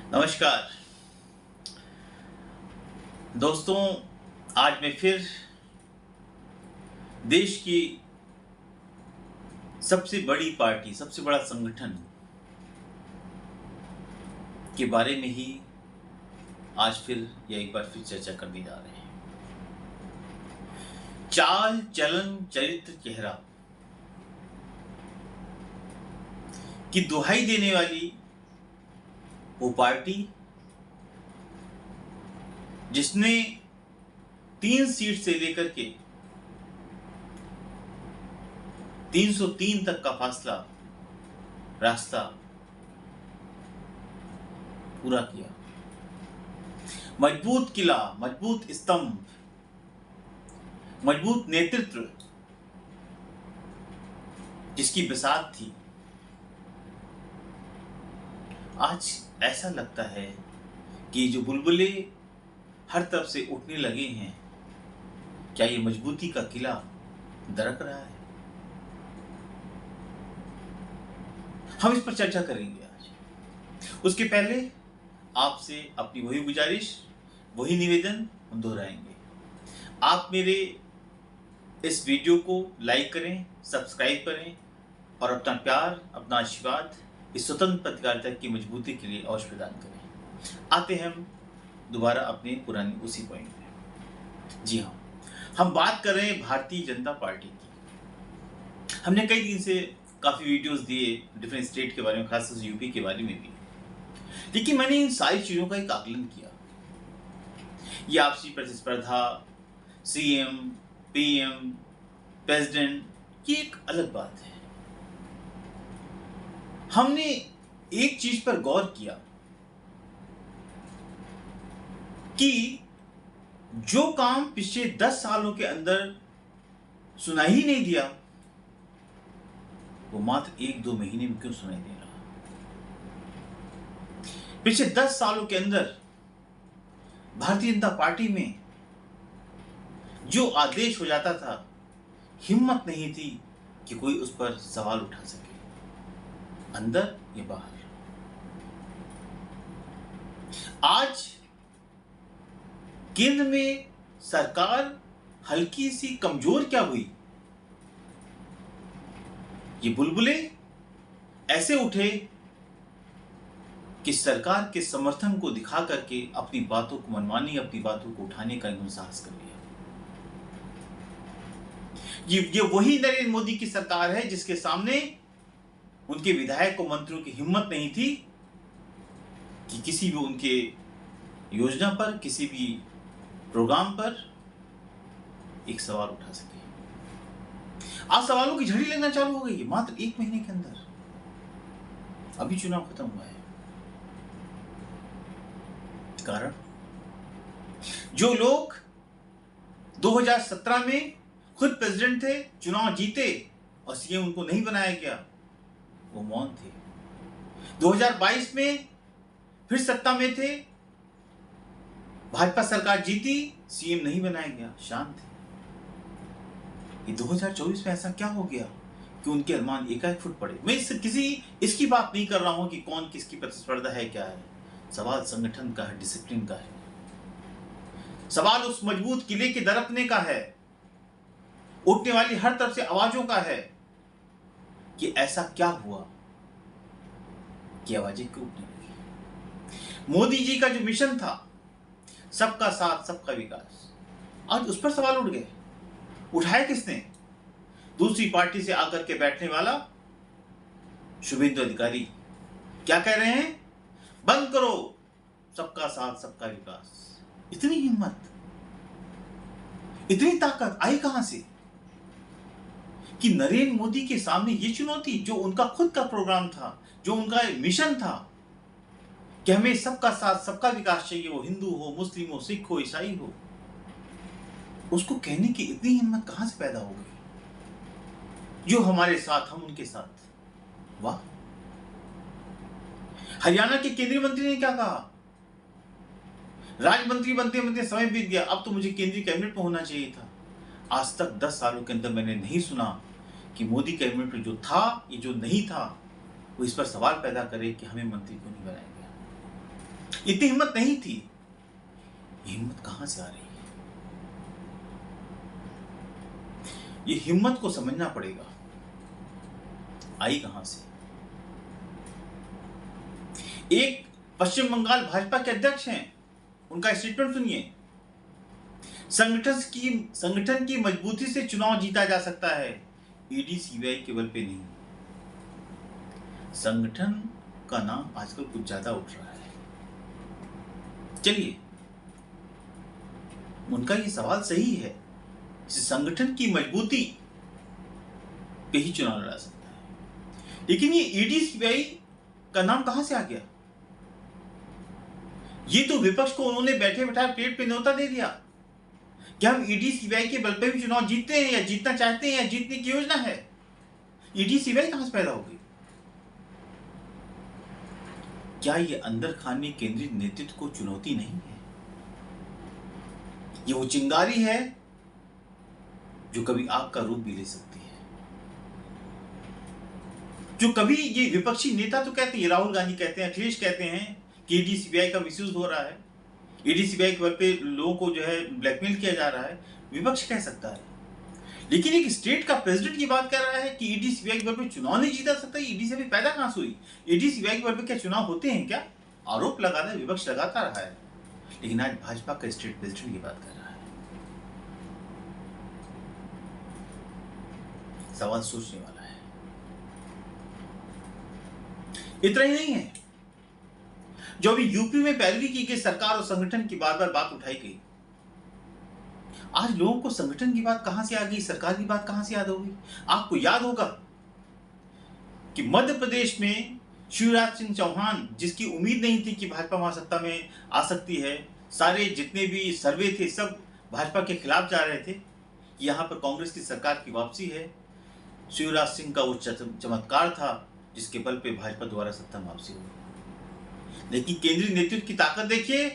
नमस्कार दोस्तों, आज मैं फिर देश की सबसे बड़ी पार्टी, सबसे बड़ा संगठन के बारे में ही आज फिर या एक बार फिर चर्चा करने जा रहे हैं। चाल चलन चरित्र चेहरा की दुहाई देने वाली वो पार्टी जिसने 3 सीट से लेकर के 303 तक का फासला रास्ता पूरा किया। मजबूत किला, मजबूत स्तंभ, मजबूत नेतृत्व जिसकी बिसात थी, आज ऐसा लगता है कि जो बुलबुले हर तरफ से उठने लगे हैं, क्या ये मजबूती का किला दरक रहा है? हम इस पर चर्चा करेंगे आज। उसके पहले आपसे अपनी वही गुजारिश, वही निवेदन हम दोहराएंगे। आप मेरे इस वीडियो को लाइक करें, सब्सक्राइब करें और अपना प्यार, अपना आशीर्वाद इस स्वतंत्र पत्रकारिता की मजबूती के लिए अवश्य प्रदान करें। आते हैं हम दोबारा अपने पुराने उसी पॉइंट पे। जी हाँ, हम बात कर रहे हैं भारतीय जनता पार्टी की। हमने कई दिन से काफ़ी वीडियोस दिए डिफरेंट स्टेट के बारे में, खासतौर से यूपी के बारे में भी, लेकिन मैंने इन सारी चीज़ों का एक आकलन किया। ये आपसी प्रतिस्पर्धा, सीएम, पीएम, प्रेसिडेंट, ये एक अलग बात है। हमने एक चीज पर गौर किया कि जो काम पिछले 10 सालों के अंदर सुनाई ही नहीं दिया, वो मात्र 1-2 महीने में क्यों सुनाई दे रहा? पिछले 10 सालों के अंदर भारतीय जनता पार्टी में जो आदेश हो जाता था, हिम्मत नहीं थी कि कोई उस पर सवाल उठा सके, अंदर या बाहर। आज केंद्र में सरकार हल्की सी कमजोर क्या हुई? ये बुलबुले ऐसे उठे कि सरकार के समर्थन को दिखा करके अपनी बातों को मनवाने, अपनी बातों को उठाने का इन्होंने साहस कर लिया। ये वही नरेंद्र मोदी की सरकार है जिसके सामने उनके विधायक और मंत्रियों की हिम्मत नहीं थी कि किसी भी उनके योजना पर, किसी भी प्रोग्राम पर एक सवाल उठा सके। आज सवालों की झड़ी लगना चालू हो गई है मात्र 1 महीने के अंदर। अभी चुनाव खत्म हुआ है। कारण, जो लोग 2017 में खुद प्रेसिडेंट थे, चुनाव जीते और सीएम उनको नहीं बनाया गया, वो मौन थे। 2022 में फिर सत्ता में थे, भाजपा सरकार जीती, सीएम नहीं बनाया गया, शांत थे। ये 2024 में ऐसा क्या हो गया कि उनके अरमान एकाएक फुट पड़े? मैं इसकी बात नहीं कर रहा हूं कि कौन किसकी प्रतिस्पर्धा है, क्या है। सवाल संगठन का है, डिसिप्लिन का है। सवाल उस मजबूत किले के दरकने का है, उठने वाली हर तरफ से आवाजों का है कि ऐसा क्या हुआ कि आवाजें क्यों उठने लगी। मोदी जी का जो मिशन था, सबका साथ सबका विकास, आज उस पर सवाल उठ गए। उठाए किसने? दूसरी पार्टी से आकर के बैठने वाला शुभेंदु अधिकारी क्या कह रहे हैं? बंद करो सबका साथ सबका विकास। इतनी हिम्मत, इतनी ताकत आई कहां से कि नरेंद्र मोदी के सामने ये चुनौती, जो उनका खुद का प्रोग्राम था, जो उनका मिशन था कि हमें सबका साथ सबका विकास चाहिए, वो हिंदू हो, मुस्लिम हो, सिख हो, ईसाई हो, उसको कहने की इतनी हिम्मत कहां से पैदा हो गई? जो हमारे साथ, हम उनके साथ। वाह! हरियाणा के केंद्रीय मंत्री ने क्या कहा? राज्य मंत्री बनते बनते समय बीत गया, अब तो मुझे केंद्रीय कैबिनेट में होना चाहिए था। आज तक 10 सालों के अंदर मैंने नहीं सुना कि मोदी कैबिनेट में जो था, ये जो नहीं था, वो इस पर सवाल पैदा करे कि हमें मंत्री क्यों नहीं बनाया गया। इतनी हिम्मत नहीं थी। ये हिम्मत कहां से आ रही है? ये हिम्मत को समझना पड़ेगा, आई कहां से। एक पश्चिम बंगाल भाजपा के अध्यक्ष हैं, उनका स्टेटमेंट सुनिए। संगठन की मजबूती से चुनाव जीता जा सकता है, ईडी सीबीआई के बल पे नहीं। संगठन का नाम आजकल कुछ ज्यादा उठ रहा है। चलिए, उनका ये सवाल सही है, संगठन की मजबूती पे ही चुनाव लड़ा सकता है, लेकिन ये ईडी सीबीआई का नाम कहां से आ गया? ये तो विपक्ष को उन्होंने बैठे बैठाए पेट पे न्योता दे दिया कि हम ईडी सीबीआई के बल पे भी चुनाव जीतते हैं, या जीतना चाहते हैं, या जीतने की योजना है। ईडी सीबीआई कहां से पैदा हो गई? क्या ये अंदर खाने केंद्रित नेतृत्व को चुनौती नहीं है? ये वो चिंगारी है जो कभी आग का रूप भी ले सकती है, जो कभी ये विपक्षी नेता तो कहते हैं, राहुल गांधी कहते हैं, अखिलेश कहते हैं कि ईडी सीबीआई का मिसयूज हो रहा है, ईडी सीबीआई के बल पे लोगों को जो है ब्लैकमेल किया जा रहा है, विपक्ष कह सकता है। लेकिन एक स्टेट का प्रेसिडेंट की बात कर रहा है कि ईडी सीबीआई के बल पे चुनाव नहीं जीता सकता। ईडी सीबीआई पैदा कहां से हुई? ईडी सीबीआई के बल पे क्या चुनाव होते हैं क्या? आरोप लगाता है, विपक्ष लगाता रहा है, लेकिन आज भाजपा का स्टेट प्रेसिडेंट की बात कर रहा है। सवाल सोचने वाला है। इतना ही नहीं है, जो अभी यूपी में पैरवी की गई सरकार और संगठन की बार बार बात उठाई गई, आज लोगों को संगठन की बात कहां से आ गई, सरकार की बात कहां से याद हो गई? आपको याद होगा कि मध्य प्रदेश में शिवराज सिंह चौहान, जिसकी उम्मीद नहीं थी कि भाजपा वहां सत्ता में आ सकती है, सारे जितने भी सर्वे थे सब भाजपा के खिलाफ जा रहे थे। यहां पर कांग्रेस की सरकार की वापसी है। शिवराज सिंह का वो चमत्कार था जिसके बल पे भाजपा द्वारा सत्ता में वापसी हुई। लेकिन केंद्रीय नेतृत्व की ताकत देखिए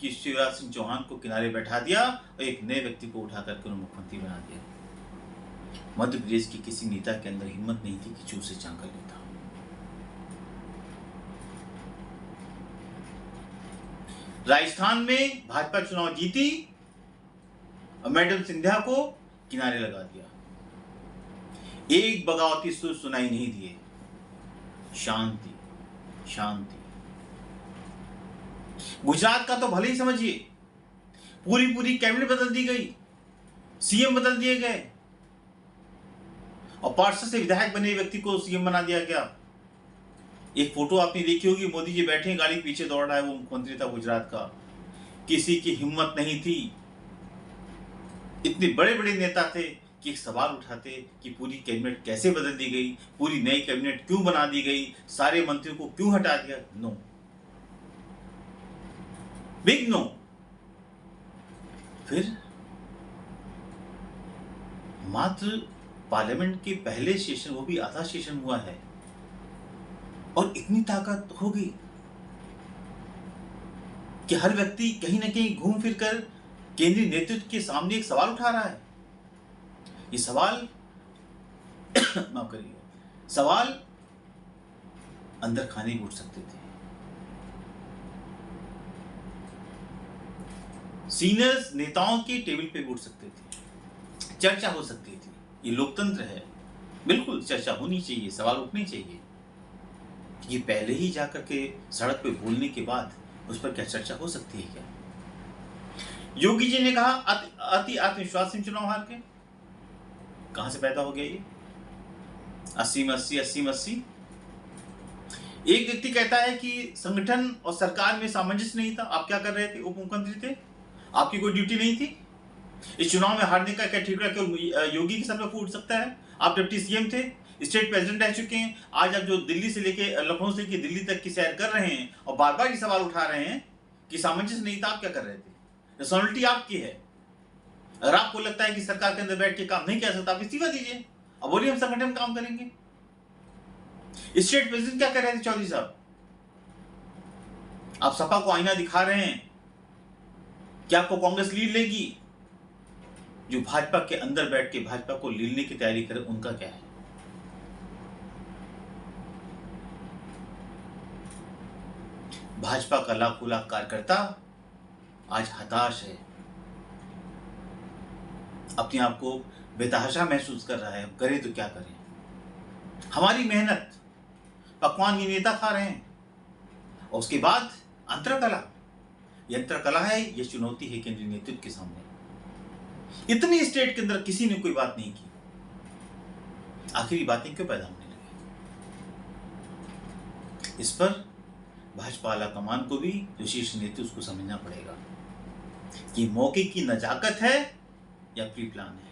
कि शिवराज सिंह चौहान को किनारे बैठा दिया और एक नए व्यक्ति को उठा करके उन्हें मुख्यमंत्री बना दिया। मध्य प्रदेश की किसी नेता के अंदर हिम्मत नहीं थी कि चूर से चांका लेता। राजस्थान में भाजपा चुनाव जीती और मैडम सिंधिया को किनारे लगा दिया। एक बगावती सुर सुनाई नहीं दिए। शांति शांति। गुजरात का तो भले ही समझिए, पूरी कैबिनेट बदल दी गई, सीएम बदल दिए गए और पार्षद से विधायक बने व्यक्ति को सीएम बना दिया गया। एक फोटो आपने देखी होगी, मोदी जी बैठे हैं, गाड़ी के पीछे दौड़ रहा है, वो मुख्यमंत्री था गुजरात का। किसी की हिम्मत नहीं थी, इतने बड़े बड़े नेता थे कि एक सवाल उठाते कि पूरी कैबिनेट कैसे बदल दी गई, पूरी नई कैबिनेट क्यों बना दी गई, सारे मंत्रियों को क्यों हटा दिया। No, big no. फिर मात्र पार्लियामेंट के पहले सेशन, वो भी आधा सेशन हुआ है, और इतनी ताकत हो गई कि हर व्यक्ति कहीं ना कहीं घूम फिर कर केंद्रीय नेतृत्व के सामने एक सवाल उठा रहा है। ये सवाल माफ करिए, सवाल अंदर खाने भी उठ सकते थे। सीनियर्स नेताओं के टेबल पे उठ सकते थे, चर्चा हो सकती थी। ये लोकतंत्र है, बिल्कुल चर्चा होनी चाहिए, सवाल उठने चाहिए। ये पहले ही जाकर के सड़क पे बोलने के बाद उस पर क्या चर्चा हो सकती है क्या? योगी जी ने कहा अति आत्मविश्वास से चुनाव हार के। कहां से पैदा हो गया ये 80-80? एक व्यक्ति कहता है कि संगठन और सरकार में सामंजस्य नहीं था। आप क्या कर रहे थे? उप मुख्यमंत्री थे, आपकी कोई ड्यूटी नहीं थी? इस चुनाव में हारने का क्या ठिकाना केवल योगी के सर पे फूट सकता है? आप डिप्टी सीएम थे, स्टेट प्रेसिडेंट रह चुके हैं। आज आप जो दिल्ली से लेके लखनऊ से लेके दिल्ली तक की सैर कर रहे हैं और बार बार ये सवाल उठा रहे हैं कि सामंजस्य नहीं था, आप क्या कर रहे थे? रिस्पॉन्सिबिलिटी आपकी है। अगर आपको लगता है कि सरकार के अंदर बैठ के काम नहीं किया सकता, आप इस्तीफा दीजिए। अब बोलिए हम संगठन में काम करेंगे। स्टेट प्रेसिडेंट क्या कर रहे थे चौधरी साहब? आप सपा को आईना दिखा रहे हैं कि आपको कांग्रेस लीड लेगी। जो भाजपा के अंदर बैठ के भाजपा को लीडने की तैयारी करे, उनका क्या है? भाजपा का लाखों लाख कार्यकर्ता आज हताश है, अपने आप को बेतहाशा महसूस कर रहा है। करें तो क्या करें? हमारी मेहनत पकवान ये नेता खा रहे हैं, और उसके बाद अंतरकला, यंत्रकला है, ये चुनौती है केंद्रीय नेतृत्व के सामने। इतनी स्टेट के अंदर किसी ने कोई बात नहीं की, आखिर ये बातें क्यों पैदा होने लगी? इस पर भाजपा आला कमान को भी, जो शीर्ष नेतृत्व, उसको समझना पड़ेगा कि मौके की नजाकत है या प्री प्लान है।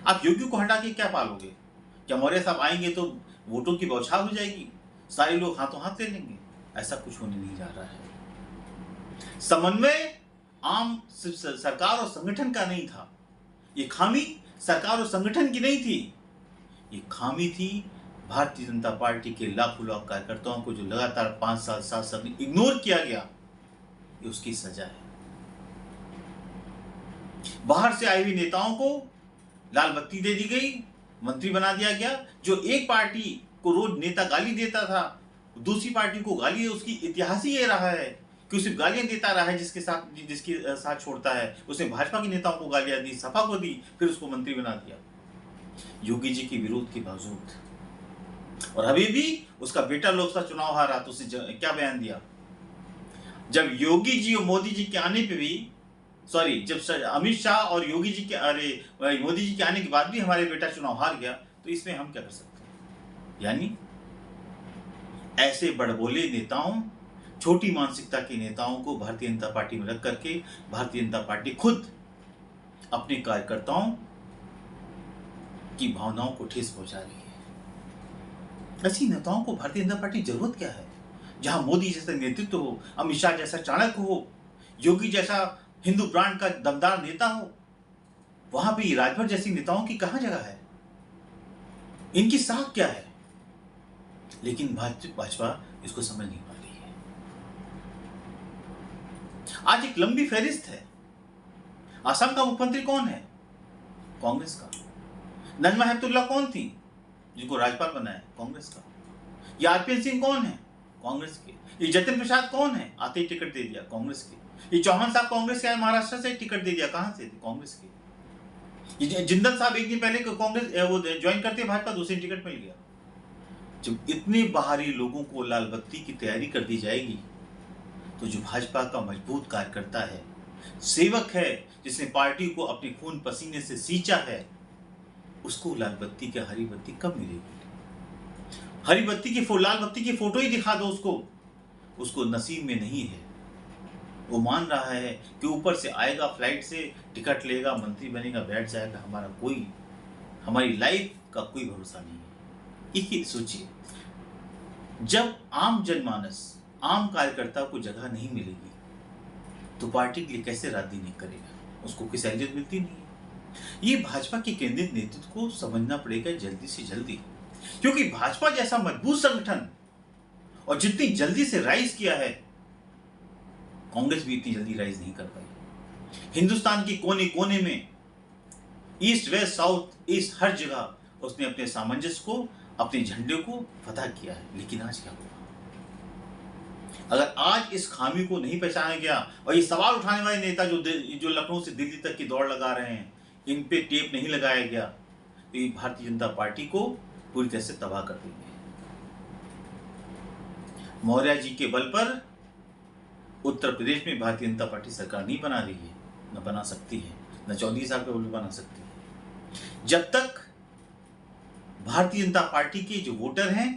आप योगी को हटा के क्या पालोगे? क्या मौर्य साहब आएंगे तो वोटों की बौछार हो जाएगी, सारे लोग हाथों हाथ ले लेंगे? ऐसा कुछ होने नहीं जा रहा है। समन्वय आम सिर्फ सरकार और संगठन का नहीं था। ये खामी सरकार और संगठन की नहीं थी, ये खामी थी भारतीय जनता पार्टी के लाखों लाख कार्यकर्ताओं को, जो लगातार 5 साल 7 साल इग्नोर किया गया। ये उसकी सजा है। बाहर से आई हुई नेताओं को लाल बत्ती दे दी गई, मंत्री बना दिया गया। जो एक पार्टी को रोज नेता गाली देता था, दूसरी पार्टी को गाली, उसकी इतिहास ही ये रहा है कि सिर्फ गालियां देता रहा है, जिसके साथ छोड़ता है। उसने भाजपा के नेताओं को गालियां दी, सपा को दी, फिर उसको मंत्री बना दिया योगी जी के विरोध के बावजूद। और अभी भी उसका बेटा लोकसभा चुनाव हारा तो उसने क्या बयान दिया? जब योगी जी और मोदी जी के आने पे भी, जब अमित शाह और योगी जी के मोदी जी के आने के बाद भी हमारे बेटा चुनाव हार गया, तो इसमें हम क्या कर सकते हैं? यानी ऐसे बड़बोले नेताओं, छोटी मानसिकता के नेताओं को भारतीय जनता पार्टी में रख करके भारतीय जनता पार्टी खुद अपने कार्यकर्ताओं की भावनाओं को ठेस पहुंचा रही है। ऐसी नेताओं को भारतीय जनता पार्टी जरूरत क्या है? जहां मोदी जैसा नेतृत्व हो, अमित शाह जैसा चाणक्य हो, योगी जैसा हिंदू ब्रांड का दमदार नेता हो, वहां भी राजभर जैसी नेताओं की कहां जगह है? इनकी साख क्या है? लेकिन भाजपा इसको समझ नहीं पा रही है। आज एक लंबी फहरिस्त है। असम का मुख्यमंत्री कौन है? कांग्रेस का। नजमा हेपतुल्ला कौन थी जिनको राज्यपाल बनाया? कांग्रेस का। ये आरपीएन सिंह कौन है? कांग्रेस के। ये जतिन प्रसाद कौन है? आते ही टिकट दे दिया, कांग्रेस के। ये चौहान साहब कांग्रेस के आए, महाराष्ट्र से टिकट दे दिया, कहां से? कांग्रेस के। ये जिंदल साहब एक दिन पहले कांग्रेस वो ज्वाइन करते भाजपा, दूसरी टिकट मिल गया। जब इतने बाहरी लोगों को लाल बत्ती की तैयारी कर दी जाएगी, तो जो भाजपा का मजबूत कार्यकर्ता है, सेवक है, जिसने पार्टी को अपने खून पसीने से सींचा है, उसको लाल बत्ती की हरी बत्ती कब मिलेगी? हरी बत्ती की लाल बत्ती की फोटो ही दिखा दो उसको नसीब में नहीं है। वो मान रहा है कि ऊपर से आएगा, फ्लाइट से टिकट लेगा, मंत्री बनेगा, बैठ जाएगा। हमारी लाइफ का कोई भरोसा नहीं है। एक सोचिए, जब आम जनमानस, आम कार्यकर्ता को जगह नहीं मिलेगी, तो पार्टी के लिए कैसे रात दिन करेगा? उसको कोई सहूलियत मिलती नहीं है। ये भाजपा के केंद्रीय नेतृत्व को समझना पड़ेगा जल्दी से जल्दी, क्योंकि भाजपा जैसा मजबूत संगठन और जितनी जल्दी से राइज किया है, कांग्रेस भी इतनी जल्दी राइज नहीं कर पाई। हिंदुस्तान के कोने कोने में, ईस्ट वेस्ट साउथ ईस्ट, हर जगह उसने अपने सामंजस्य को, अपने झंडे को फतह किया है। लेकिन आज क्या हुआ? अगर आज इस खामी को नहीं पहचाना गया, और ये सवाल उठाने वाले नेता जो लखनऊ से दिल्ली तक की दौड़ लगा रहे हैं, इन पे टेप नहीं लगाया गया, तो ये भारतीय जनता पार्टी को पूरी तरह से तबाह कर देंगे। मौर्य जी के बल पर उत्तर प्रदेश में भारतीय जनता पार्टी सरकार नहीं बना रही है, न बना सकती है, न चौधरी साहब के बल पर बना सकती है। जब तक भारतीय जनता पार्टी के जो वोटर हैं,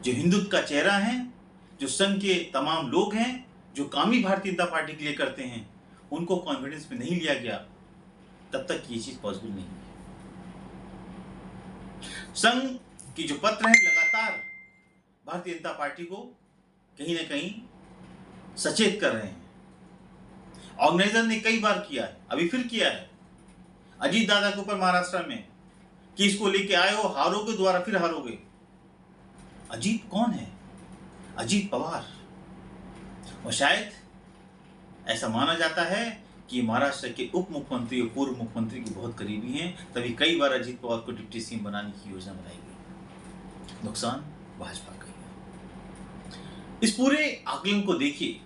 जो हिंदुत्व का चेहरा है, जो संघ के तमाम लोग हैं, जो काम ही भारतीय जनता पार्टी के लिए करते हैं, उनको कॉन्फिडेंस में नहीं लिया गया, तब तक ये चीज पॉसिबल नहीं है। संघ की जो पत्र है, लगातार भारतीय जनता पार्टी को कहीं ना कहीं सचेत कर रहे हैं। ऑर्गेनाइजर ने कई बार किया है, अभी फिर किया है अजीत दादा के ऊपर महाराष्ट्र में, कि इसको लेके आए हो, हारोगे, दोबारा फिर हारोगे। अजीत कौन है? अजीत पवार। और शायद ऐसा माना जाता है कि महाराष्ट्र के उप मुख्यमंत्री और पूर्व मुख्यमंत्री के बहुत करीबी हैं, तभी कई बार अजीत पवार को डिप्टी सीएम बनाने की योजना बनाई गई। नुकसान भाजपा का ही है। इस पूरे आकलन को देखिए,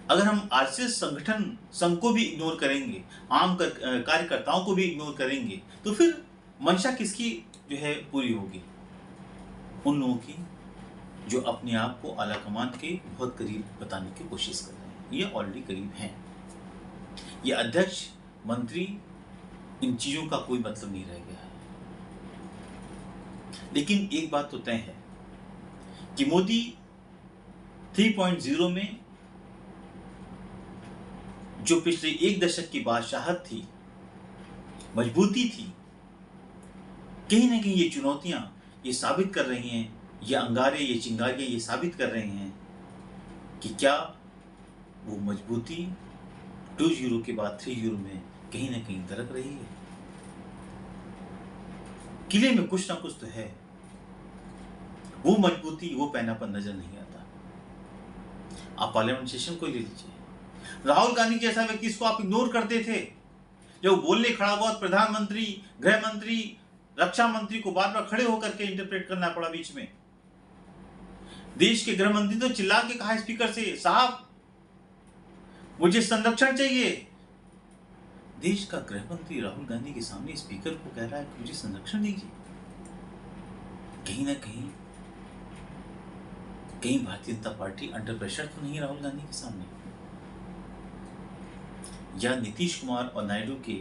अगर हम आरएसएस संगठन संघ को भी इग्नोर करेंगे, आम कार्यकर्ताओं को भी इग्नोर करेंगे, तो फिर मंशा किसकी जो है पूरी होगी? उन लोगों की जो अपने आप को आला कमान के बहुत करीब बताने की कोशिश कर रहे हैं। ये ऑलरेडी करीब हैं। ये अध्यक्ष, मंत्री, इन चीजों का कोई मतलब नहीं रह गया है। लेकिन एक बात तो तय है कि मोदी 3.0 में जो पिछले एक दशक की बादशाहत थी, मजबूती थी, कहीं ना कहीं ये चुनौतियां ये साबित कर रही हैं, ये अंगारे, ये चिंगारियां ये साबित कर रहे हैं कि क्या वो मजबूती 2.0 के बाद 3.0 में कहीं ना कहीं दरक रही है। किले में कुछ ना कुछ तो है, वो मजबूती, वो पहनापन नजर नहीं आता। आप पार्लियामेंट सेशन को ले लीजिए, राहुल गांधी जैसा व्यक्ति, इसको आप इग्नोर करते थे, जब बोलने खड़ा हुआ प्रधानमंत्री, गृह मंत्री, रक्षा मंत्री को बार बार खड़े होकर के इंटरप्रेट करना पड़ा बीच में। देश के गृह मंत्री तो चिल्ला के कहा स्पीकर से, साहब मुझे संरक्षण चाहिए। देश का गृह मंत्री राहुल गांधी के सामने स्पीकर को कह रहा है कि मुझे संरक्षण दीजिए। कहीं ना कहीं Bharatiya Janata party under pressure तो नहीं राहुल गांधी के सामने, या नीतीश कुमार और नायडू के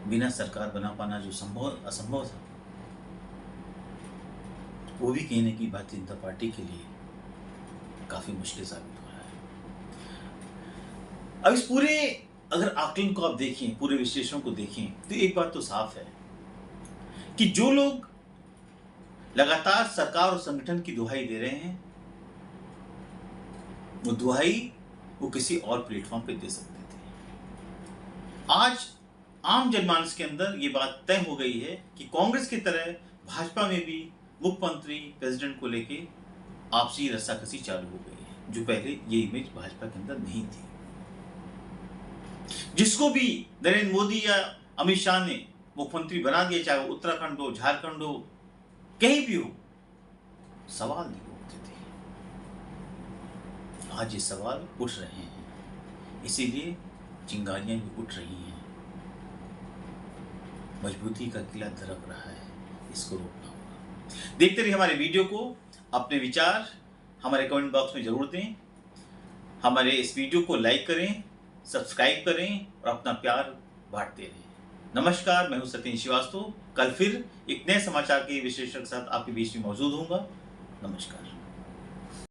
बिना सरकार बना पाना जो असंभव था, वो भी कहीं ना कहीं भारतीय जनता पार्टी के लिए काफी मुश्किल साबित हो रहा है। अब इस पूरे अगर आकलन को आप देखें, पूरे विश्लेषण को देखें, तो एक बात तो साफ है कि जो लोग लगातार सरकार और संगठन की दुहाई दे रहे हैं, वो दुहाई वो किसी और प्लेटफॉर्म पे दे सकते थे। आज आम जनमानस के अंदर ये बात तय हो गई है कि कांग्रेस की तरह भाजपा में भी मुख्यमंत्री, प्रेसिडेंट को लेके आपसी रस्साकसी चालू हो गई है, जो पहले ये इमेज भाजपा के अंदर नहीं थी। जिसको भी नरेंद्र मोदी या अमित शाह ने मुख्यमंत्री बना दिया, चाहे वो उत्तराखंड हो, झारखंड हो, कहीं भी हो, सवाल नहीं उठते थे। आज ये सवाल उठ रहे हैं, इसीलिए चिंगारियां भी उठ रही हैं। मजबूती का किला दरक रहा है, इसको रोकना होगा। देखते रहिए हमारे वीडियो को, अपने विचार हमारे कमेंट बॉक्स में जरूर दें। हमारे इस वीडियो को लाइक करें, सब्सक्राइब करें और अपना प्यार बांटते रहें। नमस्कार, मैं हूं सत्येंद्र श्रीवास्तव। कल फिर एक नए समाचार के विश्लेषण के साथ आपके बीच में मौजूद होऊंगा। नमस्कार।